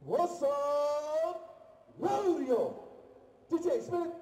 What's up? Radio. DJ, spin it.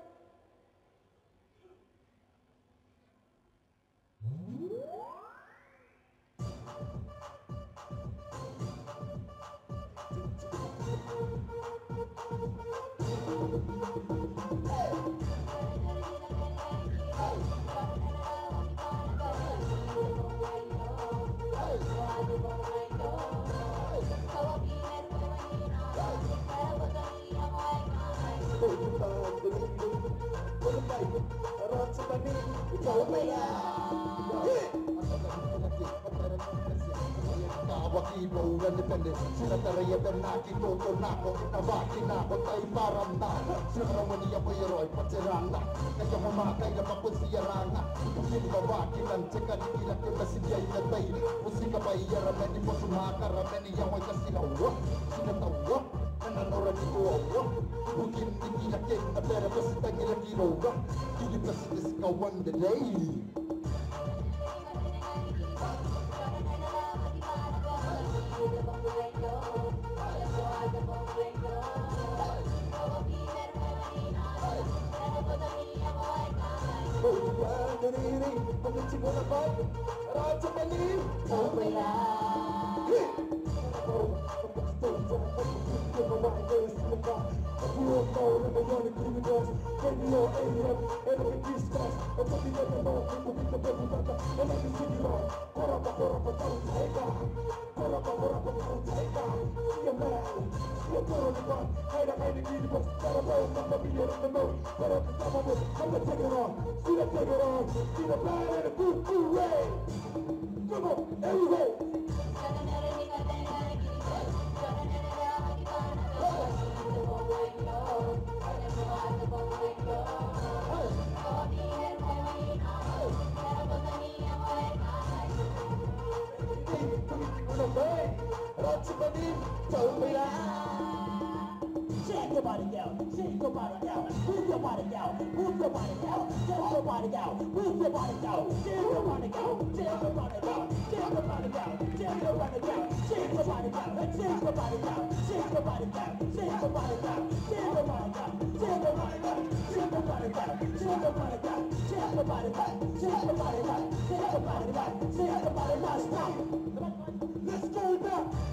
Wakibo independent sila taraya bernaki toto nako nabaki nako tay param na sila mani ya boyroy patiranga kaya mamakay na papunsiyaranga hindi babaki lang tsaka nila kaya siya inatay musika pa iyara mani mo sumakara mani yawan ka sinawa sinatawa nananora di ko bukin nila kaya na pera pasita nila kinawa hindi kasi diskawan the day. Shake your body out, shake your body out, move your body out, move your body out, shake your body out, move your body out, shake your body out, shake your body out, shake your body out, shake your body out, shake your body out, shake your body out, shake your body out, shake your body out, shake your body out, shake your body out, shake your body out, shake your body out, shake your body out, shake your body out, shake your body out, shake your body out, stop. Let's go back.